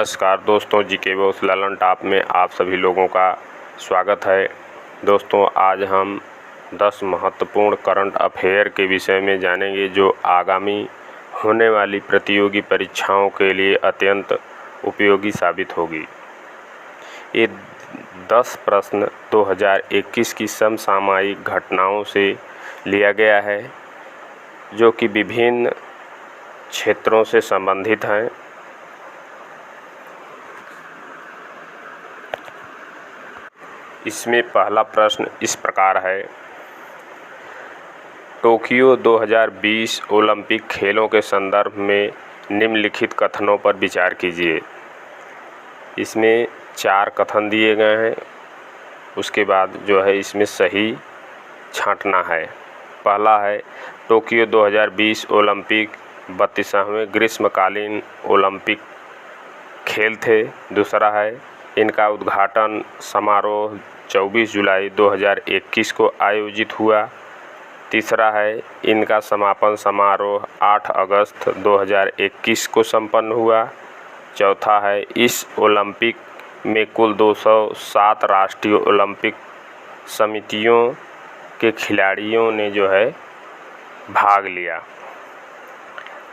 नमस्कार दोस्तों, GK boss Lalan top में आप सभी लोगों का स्वागत है। दोस्तों, आज हम 10 महत्वपूर्ण करंट अफेयर के विषय में जानेंगे जो आगामी होने वाली प्रतियोगी परीक्षाओं के लिए अत्यंत उपयोगी साबित होगी। ये 10 प्रश्न 2021 की समसामयिक घटनाओं से लिया गया है जो कि विभिन्न क्षेत्रों से संबंधित हैं। इसमें पहला प्रश्न इस प्रकार है, टोक्यो 2020 ओलंपिक खेलों के संदर्भ में निम्नलिखित कथनों पर विचार कीजिए। इसमें 4 कथन दिए गए हैं, उसके बाद जो है इसमें सही छांटना है। पहला है, टोक्यो 2020 ओलंपिक 32वें ग्रीष्मकालीन ओलंपिक खेल थे। दूसरा है, इनका उद्घाटन समारोह 24 जुलाई 2021 को आयोजित हुआ। तीसरा है, इनका समापन समारोह 8 अगस्त 2021 को संपन्न हुआ। चौथा है, इस ओलंपिक में कुल 207 राष्ट्रीय ओलंपिक समितियों के खिलाड़ियों ने जो है भाग लिया।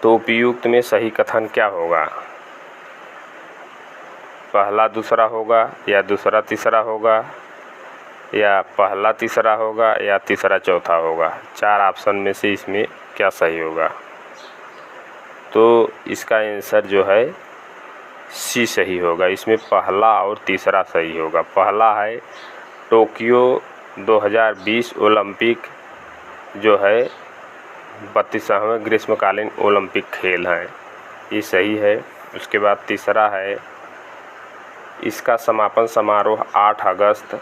तो उपयुक्त में सही कथन क्या होगा? पहला दूसरा होगा या दूसरा तीसरा होगा या पहला तीसरा होगा या तीसरा चौथा होगा? 4 ऑप्शन में से इसमें क्या सही होगा? तो इसका आंसर जो है सी सही होगा। इसमें पहला और तीसरा सही होगा। पहला है, टोक्यो 2020 ओलंपिक जो है 32वें ग्रीष्मकालीन ओलंपिक खेल हैं, ये सही है। उसके बाद तीसरा है, इसका समापन समारोह 8 अगस्त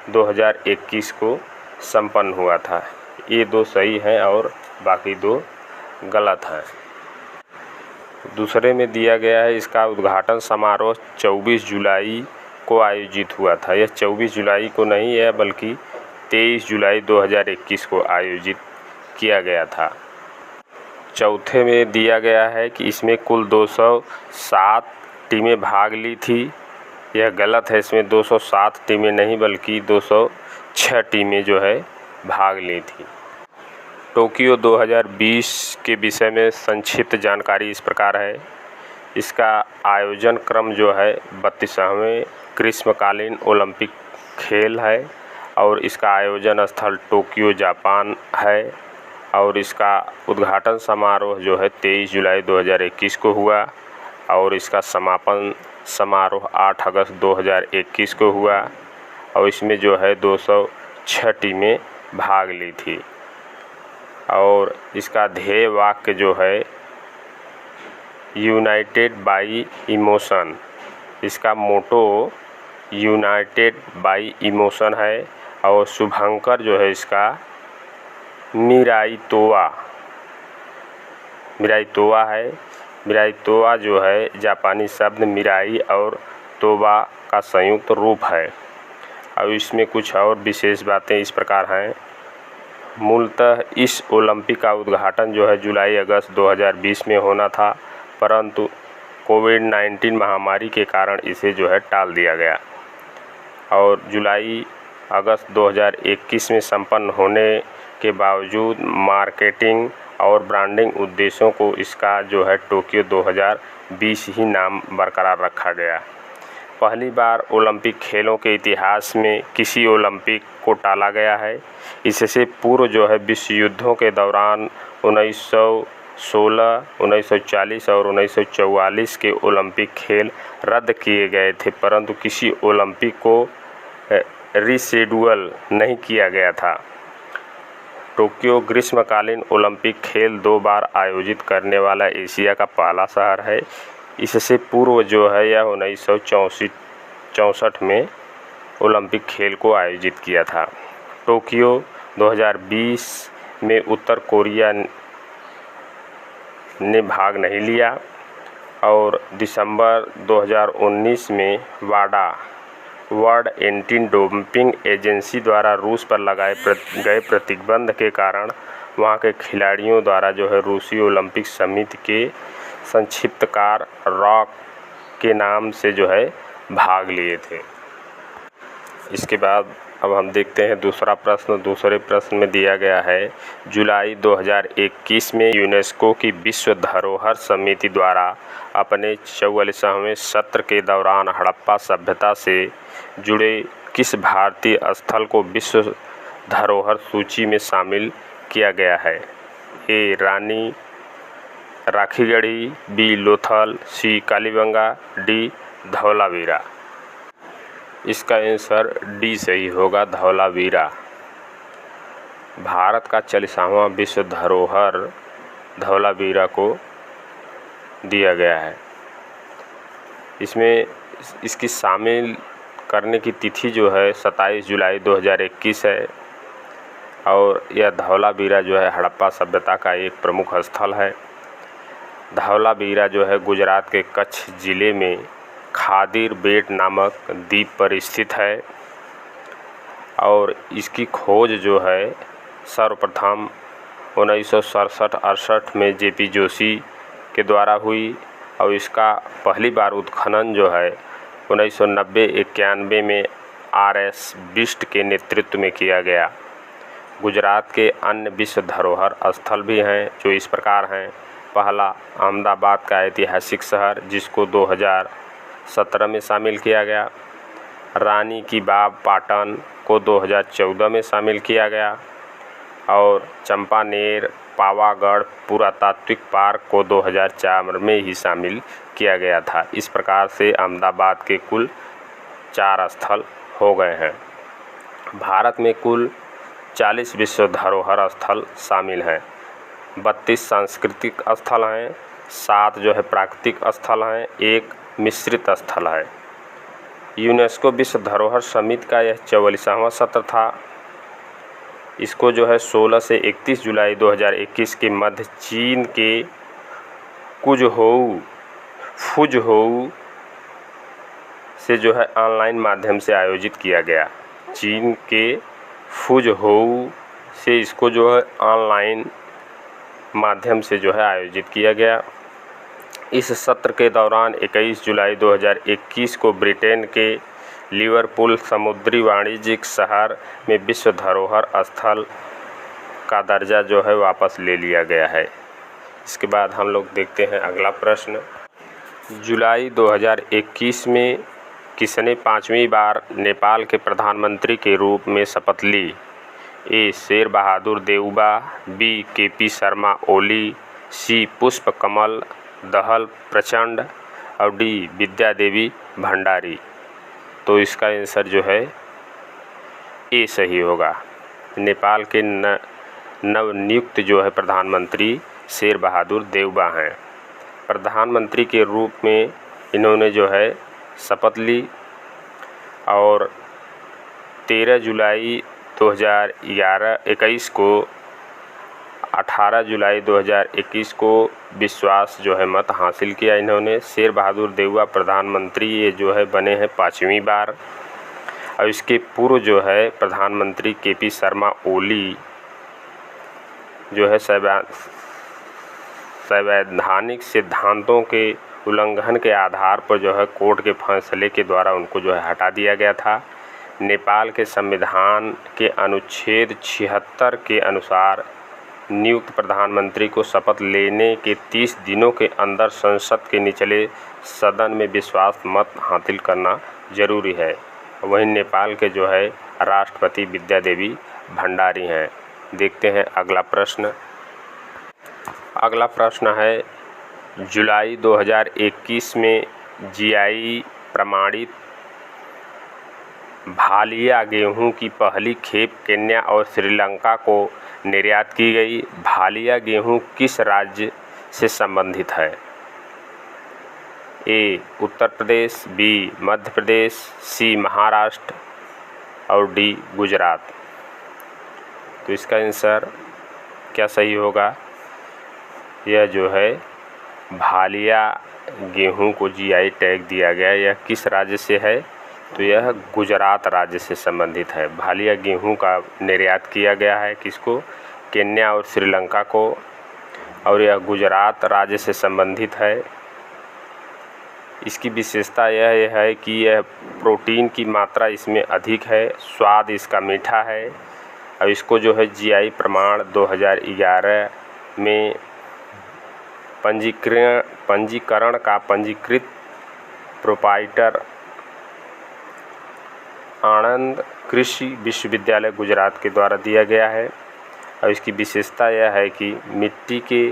2021 को संपन्न हुआ था। ये 2 सही हैं और बाकी 2 गलत हैं। दूसरे में दिया गया है, इसका उद्घाटन समारोह 24 जुलाई को आयोजित हुआ था। यह 24 जुलाई को नहीं है बल्कि 23 जुलाई 2021 को आयोजित किया गया था। चौथे में दिया गया है कि इसमें कुल 207 टीमें भाग ली थी। यह गलत है। इसमें 207 टीमें नहीं बल्कि 206 टीमें जो है भाग ली थी। टोक्यो 2020 के विषय में संक्षिप्त जानकारी इस प्रकार है। इसका आयोजन क्रम जो है 32वें ग्रीष्मकालीन ओलंपिक खेल है और इसका आयोजन स्थल टोक्यो जापान है और इसका उद्घाटन समारोह जो है 23 जुलाई 2021 को हुआ और इसका समापन समारोह 8 अगस्त 2021 को हुआ और इसमें जो है 206 टीमें भाग ली थी। और इसका ध्येय वाक्य जो है यूनाइटेड बाई इमोशन, इसका मोटो यूनाइटेड बाई इमोशन है और शुभंकर जो है इसका मिराई तोवा है। मिराई तोवा जो है जापानी शब्द मिराई और तोबा का संयुक्त रूप है। और इसमें कुछ और विशेष बातें इस प्रकार हैं। मूलतः इस ओलंपिक का उद्घाटन जो है जुलाई अगस्त 2020 में होना था, परंतु कोविड-19 महामारी के कारण इसे जो है टाल दिया गया और जुलाई अगस्त 2021 में संपन्न होने के बावजूद मार्केटिंग और ब्रांडिंग उद्देश्यों को इसका जो है टोक्यो 2020 ही नाम बरकरार रखा गया। पहली बार ओलंपिक खेलों के इतिहास में किसी ओलंपिक को टाला गया है। इससे पूर्व जो है विश्व युद्धों के दौरान 1916, 1940 और 1944 के ओलंपिक खेल रद्द किए गए थे, परंतु किसी ओलंपिक को रीशेड्यूल नहीं किया गया था। टोक्यो ग्रीष्मकालीन ओलंपिक खेल 2 बार आयोजित करने वाला एशिया का पहला शहर है। इससे पूर्व जो है यह 1964 में ओलंपिक खेल को आयोजित किया था। टोक्यो 2020 में उत्तर कोरिया ने भाग नहीं लिया और दिसंबर 2019 में वाडा वर्ल्ड एंटी डोपिंग एजेंसी द्वारा रूस पर लगाए गए प्रतिबंध के कारण वहां के खिलाड़ियों द्वारा जो है रूसी ओलंपिक समिति के संक्षिप्तकार रॉक के नाम से जो है भाग लिए थे। इसके बाद अब हम देखते हैं दूसरा प्रश्न। दूसरे प्रश्न में दिया गया है, जुलाई 2021 में यूनेस्को की विश्व धरोहर समिति द्वारा अपने 44वें सत्र के दौरान हड़प्पा सभ्यता से जुड़े किस भारतीय स्थल को विश्व धरोहर सूची में शामिल किया गया है? ए रानी राखीगढ़ी, बी लोथल, सी कालीबंगा, डी धौलावीरा। इसका आंसर डी सही होगा, धौलावीरा। भारत का 40वां विश्व धरोहर धौलावीरा को दिया गया है। इसमें इसकी शामिल करने की तिथि जो है 27 जुलाई 2021 है और यह धौलावीरा जो है हड़प्पा सभ्यता का एक प्रमुख स्थल है। धौलावीरा जो है गुजरात के कच्छ ज़िले में खादिर बेट नामक द्वीप पर स्थित है और इसकी खोज जो है सर्वप्रथम 1967-68 में जेपी जोशी के द्वारा हुई और इसका पहली बार उत्खनन जो है 1990-91 में आर.एस. बिष्ट के नेतृत्व में किया गया। गुजरात के अन्य विश्व धरोहर स्थल भी हैं जो इस प्रकार हैं। पहला, अहमदाबाद का ऐतिहासिक शहर जिसको 2017 में शामिल किया गया। रानी की बाव पाटन को 2014 में शामिल किया गया और चंपानेर पावागढ़ पुरातात्विक पार्क को 2004 में ही शामिल किया गया था। इस प्रकार से अहमदाबाद के कुल 4 स्थल हो गए हैं। भारत में कुल 40 विश्व धरोहर स्थल शामिल हैं। 32 सांस्कृतिक स्थल हैं, 7 जो है प्राकृतिक स्थल हैं, 1 मिश्रित स्थल है। यूनेस्को विश्व धरोहर समिति का यह 44वां सत्र था। इसको जो है 16 से 31 जुलाई 2021 के मध्य चीन के फुझोऊ से जो है ऑनलाइन माध्यम से आयोजित किया गया। चीन के फुझोऊ से इसको जो है ऑनलाइन माध्यम से जो है आयोजित किया गया। इस सत्र के दौरान 21 जुलाई 2021 को ब्रिटेन के लिवरपूल समुद्री वाणिज्यिक शहर में विश्व धरोहर स्थल का दर्जा जो है वापस ले लिया गया है। इसके बाद हम लोग देखते हैं अगला प्रश्न। जुलाई 2021 में किसने 5वीं बार नेपाल के प्रधानमंत्री के रूप में शपथ ली? ए शेर बहादुर देउबा, बी के.पी. शर्मा ओली, सी पुष्पकमल दहल प्रचंड और डी विद्या देवी भंडारी। तो इसका आंसर जो है ए सही होगा। नेपाल के नवनियुक्त जो है प्रधानमंत्री शेर बहादुर देउबा हैं। प्रधानमंत्री के रूप में इन्होंने जो है शपथ ली और 13 जुलाई 2021 को 18 जुलाई 2021 को विश्वास जो है मत हासिल किया इन्होंने। शेर बहादुर देउबा प्रधानमंत्री ये जो है बने हैं 5वीं बार और इसके पूर्व जो है प्रधानमंत्री के.पी. शर्मा ओली जो है संवैधानिक सिद्धांतों के उल्लंघन के आधार पर जो है कोर्ट के फैसले के द्वारा उनको जो है हटा दिया गया था। नेपाल के संविधान के अनुच्छेद 76 के अनुसार नियुक्त प्रधानमंत्री को शपथ लेने के 30 दिनों के अंदर संसद के निचले सदन में विश्वास मत हासिल करना जरूरी है। वहीं नेपाल के जो है राष्ट्रपति विद्या देवी भंडारी हैं। देखते हैं अगला प्रश्न। अगला प्रश्न है, जुलाई 2021 में जीआई प्रमाणित भालिया गेहूं की पहली खेप केन्या और श्रीलंका को निर्यात की गई। भालिया गेहूं किस राज्य से संबंधित है? ए उत्तर प्रदेश, बी मध्य प्रदेश, सी महाराष्ट्र और डी गुजरात। तो इसका आंसर क्या सही होगा? यह जो है भालिया गेहूं को जीआई टैग दिया गया, यह किस राज्य से है? तो यह गुजरात राज्य से संबंधित है। भालिया गेहूं का निर्यात किया गया है किसको? केन्या और श्रीलंका को, और यह गुजरात राज्य से संबंधित है। इसकी विशेषता यह है कि यह प्रोटीन की मात्रा इसमें अधिक है, स्वाद इसका मीठा है और इसको जो है जीआई प्रमाण 2011 में पंजीकरण का पंजीकृत प्रोप्राइटर आनंद कृषि विश्वविद्यालय गुजरात के द्वारा दिया गया है। और इसकी विशेषता यह है कि मिट्टी के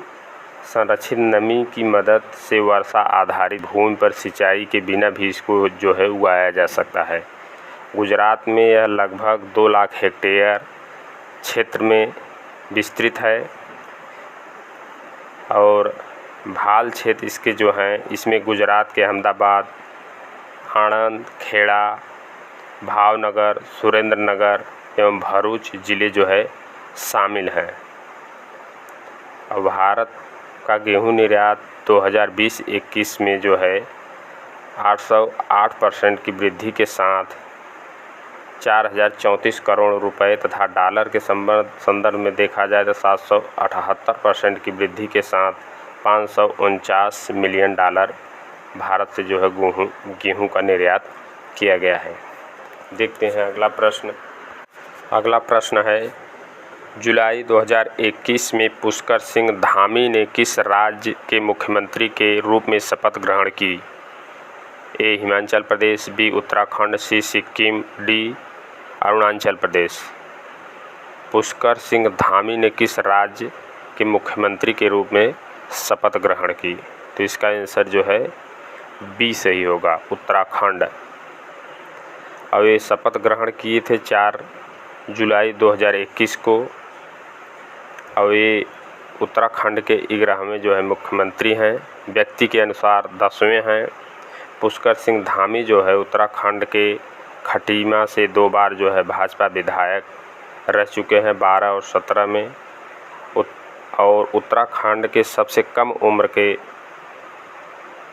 संरक्षित नमी की मदद से वर्षा आधारित भूमि पर सिंचाई के बिना भी इसको जो है उगाया जा सकता है। गुजरात में यह लगभग 2 लाख हेक्टेयर क्षेत्र में विस्तृत है और भाल क्षेत्र इसके जो हैं इसमें गुजरात के अहमदाबाद, आणंद, खेड़ा, भावनगर, सुरेंद्रनगर एवं भरूच ज़िले जो है शामिल हैं। और भारत का गेहूं निर्यात 2020-21 में जो है 808% की वृद्धि के साथ 4034 करोड़ रुपए तथा डॉलर के संदर्भ में देखा जाए तो 778% की वृद्धि के साथ 549 मिलियन डॉलर भारत से जो है गेहूं का निर्यात किया गया है। देखते हैं अगला प्रश्न है, जुलाई 2021 में पुष्कर सिंह धामी ने किस राज्य के मुख्यमंत्री के रूप में शपथ ग्रहण की? ए हिमाचल प्रदेश, बी उत्तराखंड, सी सिक्किम, डी अरुणाचल प्रदेश। पुष्कर सिंह धामी ने किस राज्य के मुख्यमंत्री के रूप में शपथ ग्रहण की? तो इसका आंसर जो है बी सही होगा, उत्तराखंड। और ये शपथ ग्रहण किए थे 4 जुलाई 2021 को और ये उत्तराखंड के 11वें जो है मुख्यमंत्री हैं। व्यक्ति के अनुसार 10वें हैं। पुष्कर सिंह धामी जो है उत्तराखंड के खटीमा से 2 बार जो है भाजपा विधायक रह चुके हैं, 12 और 17 में। और उत्तराखंड के सबसे कम उम्र के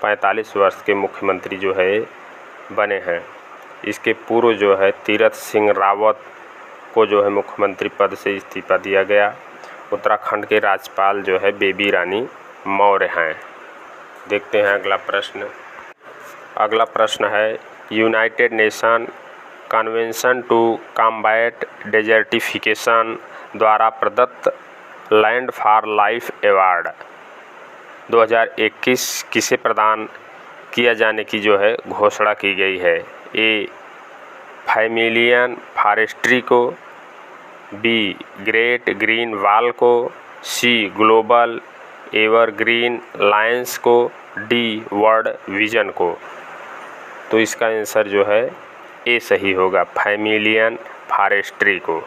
45 वर्ष के मुख्यमंत्री जो है बने हैं। इसके पूर्व जो है तीरथ सिंह रावत को जो है मुख्यमंत्री पद से इस्तीफा दिया गया। उत्तराखंड के राज्यपाल जो है बेबी रानी मौर्य हैं। देखते हैं अगला प्रश्न है, United Nation Convention to Combat Desertification द्वारा प्रदत्त लैंड फॉर लाइफ अवार्ड 2021 किसे प्रदान किया जाने की जो है घोषणा की गई है? ए फैमिलियन फॉरेस्ट्री को, बी ग्रेट ग्रीन वॉल को, सी ग्लोबल एवरग्रीन लायंस को, डी वर्ल्ड विजन को। तो इसका आंसर जो है ए सही होगा, फैमिलियन फॉरेस्ट्री को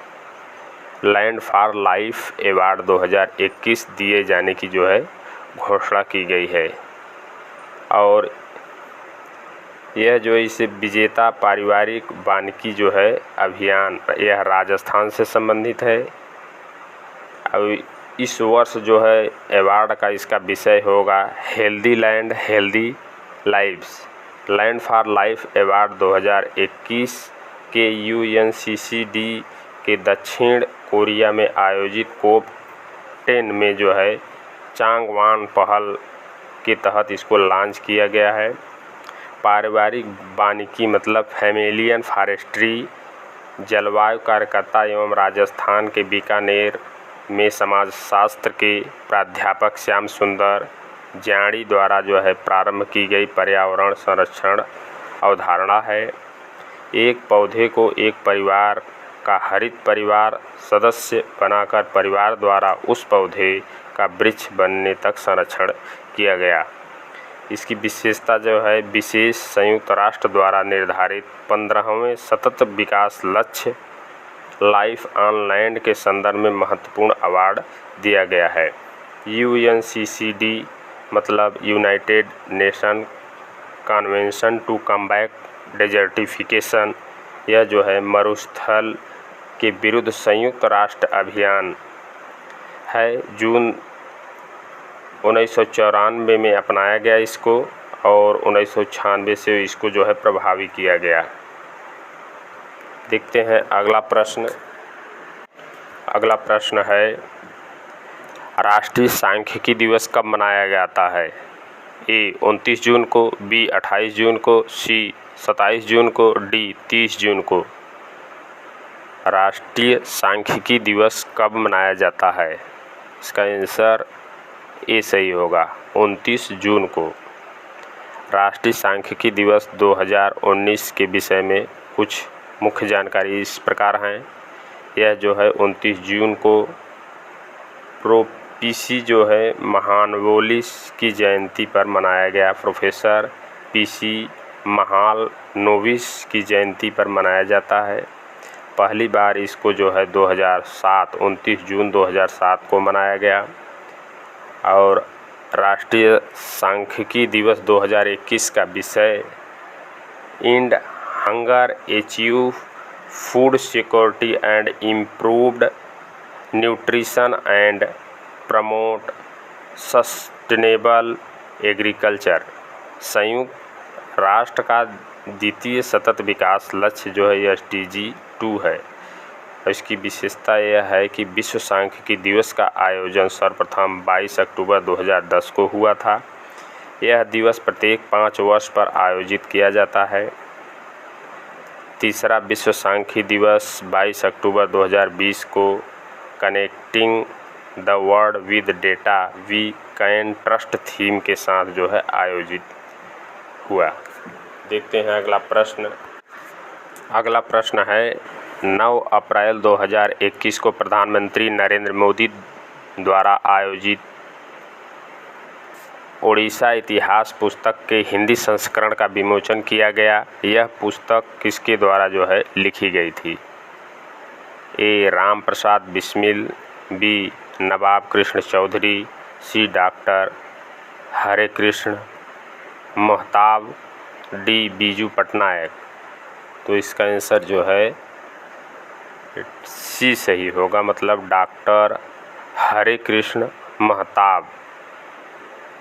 लैंड फॉर लाइफ अवार्ड 2021 दिए जाने की जो है घोषणा की गई है। और यह जो इसे विजेता पारिवारिक वानिकी जो है अभियान, यह राजस्थान से संबंधित है। और इस वर्ष जो है अवार्ड का इसका विषय होगा healthy land healthy lives. Land for life award 2021 के UNCCD के दक्षिण कोरिया में आयोजित COP10 में जो है चांगवान पहल के तहत इसको लॉन्च किया गया है। पारिवारिक वानिकी मतलब फैमिलियन फॉरेस्ट्री जलवायु कार्यकर्ता एवं राजस्थान के बीकानेर में समाजशास्त्र के प्राध्यापक श्याम सुंदर जानी द्वारा जो है प्रारंभ की गई पर्यावरण संरक्षण अवधारणा है। एक पौधे को एक परिवार का हरित परिवार सदस्य बनाकर परिवार द्वारा उस पौधे का वृक्ष बनने तक संरक्षण किया गया। इसकी विशेषता जो है विशेष संयुक्त राष्ट्र द्वारा निर्धारित 15वें सतत विकास लक्ष्य लाइफ ऑन लैंड के संदर्भ में महत्वपूर्ण अवार्ड दिया गया है। UNCCD मतलब United Nation Convention to Combat Desertification, यह जो है मरुस्थल के विरुद्ध संयुक्त राष्ट्र अभियान है। जून 1994 में अपनाया गया इसको और 1996 से इसको जो है प्रभावी किया गया। देखते हैं अगला प्रश्न है, राष्ट्रीय सांख्यिकी दिवस कब मनाया जाता है? ए 29 जून को, बी 28 जून को, सी 27 जून को, डी 30 जून को। राष्ट्रीय सांख्यिकी दिवस कब मनाया जाता है? इसका आंसर ए सही होगा, 29 जून को। राष्ट्रीय सांख्यिकी दिवस 2019 के विषय में कुछ मुख्य जानकारी इस प्रकार हैं। यह जो है 29 जून को पीसी जो है महालनोबिस की जयंती पर मनाया गया। प्रोफेसर पीसी महालनोबिस की जयंती पर मनाया जाता है। पहली बार इसको जो है 2007 29 जून 2007 को मनाया गया। और राष्ट्रीय सांख्यिकी दिवस 2021 का विषय and hunger, achieve food security and improved nutrition and promote sustainable agriculture. संयुक्त राष्ट्र का द्वितीय सतत विकास लक्ष्य जो है SDG 2 है। इसकी विशेषता यह है कि विश्व सांख्यिकी दिवस का आयोजन सर्वप्रथम 22 अक्टूबर 2010 को हुआ था। यह दिवस प्रत्येक 5 वर्ष पर आयोजित किया जाता है। तीसरा विश्व सांख्यिकी दिवस 22 अक्टूबर 2020 को connecting the world with data we can trust theme के साथ जो है आयोजित हुआ। देखते हैं अगला प्रश्न। अगला प्रश्न है 9 अप्रैल 2021 को प्रधानमंत्री नरेंद्र मोदी द्वारा आयोजित ओडिशा इतिहास पुस्तक के हिंदी संस्करण का विमोचन किया गया। यह पुस्तक किसके द्वारा जो है लिखी गई थी? ए राम प्रसाद बिस्मिल, बी नवाब कृष्ण चौधरी, सी डॉक्टर हरे कृष्ण महताब, डी बीजू पटनायक। तो इसका आंसर जो है सी सही होगा, मतलब डॉक्टर हरे कृष्ण महताब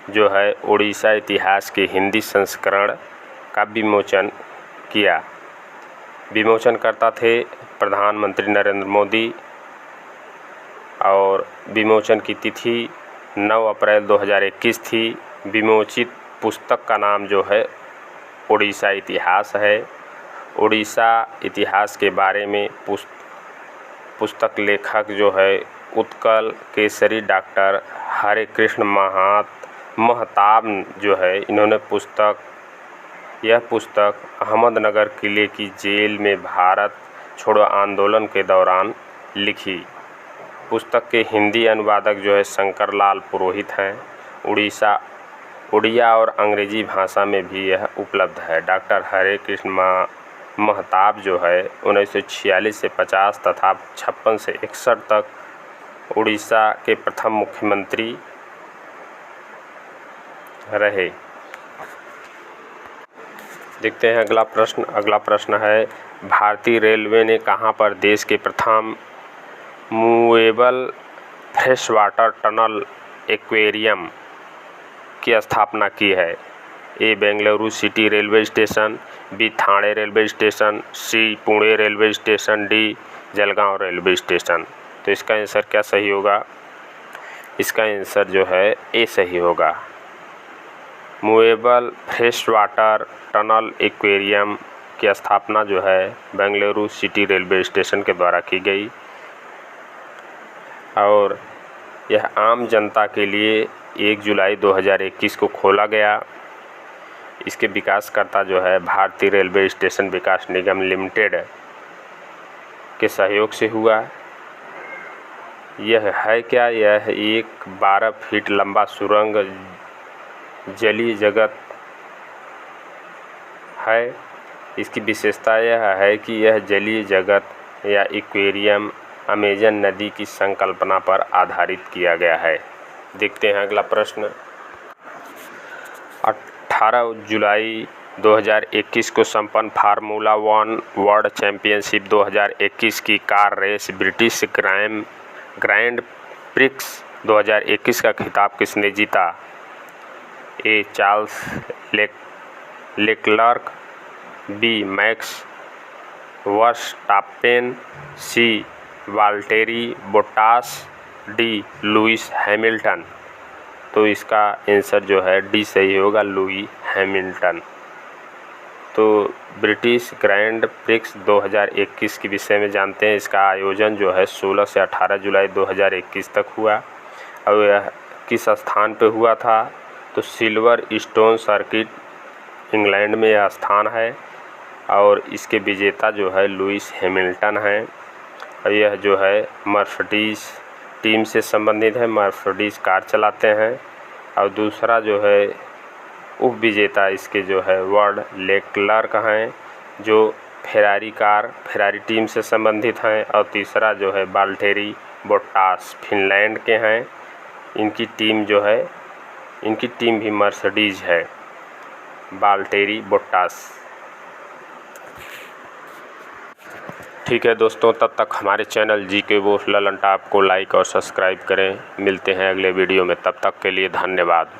जो है ओडिशा इतिहास के हिंदी संस्करण का विमोचन किया। विमोचन करता थे प्रधानमंत्री नरेंद्र मोदी और विमोचन की तिथि 9 अप्रैल 2021 थी। विमोचित पुस्तक का नाम जो है ओडिशा इतिहास है। ओडिशा इतिहास के बारे में पुस्तक लेखक जो है उत्कल केसरी डॉक्टर हरे कृष्ण महताब जो है, इन्होंने यह पुस्तक अहमदनगर किले की जेल में भारत छोड़ो आंदोलन के दौरान लिखी। पुस्तक के हिंदी अनुवादक जो है शंकर लाल पुरोहित हैं। उड़िया और अंग्रेजी भाषा में भी यह उपलब्ध है। डॉक्टर हरे कृष्ण महताब जो है 1946 से 50 तथा 56 से 61 तक उड़ीसा के प्रथम मुख्यमंत्री रहे। देखते हैं अगला प्रश्न। अगला प्रश्न है भारतीय रेलवे ने कहां पर देश के प्रथम movable fresh water tunnel aquarium की स्थापना की है? A Bengaluru city railway station, B Thane railway station, C Pune railway station, D Jalgaon railway station. तो इसका आंसर क्या सही होगा? इसका आंसर जो है ए सही होगा। Movable fresh water tunnel aquarium की स्थापना जो है बेंगलुरु सिटी रेलवे स्टेशन के द्वारा की गई और यह आम जनता के लिए 1 जुलाई 2021 को खोला गया। इसके विकासकर्ता जो है भारतीय रेलवे स्टेशन विकास निगम लिमिटेड के सहयोग से हुआ। यह है क्या? यह एक 12 फीट लंबा सुरंग जलीय जगत है। इसकी विशेषता यह है कि यह जलीय जगत या एक्वेरियम अमेजन नदी की संकल्पना पर आधारित किया गया है। देखते हैं अगला प्रश्न। 18 जुलाई 2021 को संपन्न फार्मूला 1 वर्ल्ड चैंपियनशिप 2021 की car race British Grand Prix 2021 का खिताब किसने जीता? A Charles Leclerc, B Max Verstappen, C Valtteri Bottas, D Lewis Hamilton. तो इसका आंसर जो है डी सही होगा, लुई हैमिल्टन। तो ब्रिटिश ग्रैंड प्रिक्स 2021 के विषय में जानते हैं। इसका आयोजन जो है 16 से 18 जुलाई 2021 तक हुआ और यह किस स्थान पे हुआ था, तो सिल्वर स्टोन सर्किट इंग्लैंड में यह स्थान है और इसके विजेता जो है लुईस हैमिल्टन हैं और यह जो है मर्सिडीज टीम से संबंधित है, मर्सिडीज कार चलाते हैं। और दूसरा जो है उप विजेता इसके जो है वर्ल्ड लेक्लर्क हैं जो फेरारी टीम से संबंधित हैं। और तीसरा जो है वाल्टेरी बोट्टास फिनलैंड के हैं, इनकी टीम भी मर्सिडीज है, वाल्टेरी बोट्टास। ठीक है दोस्तों, तब तक हमारे चैनल जीके वो ललन टॉप को लाइक और सब्सक्राइब करें। मिलते हैं अगले वीडियो में, तब तक के लिए धन्यवाद।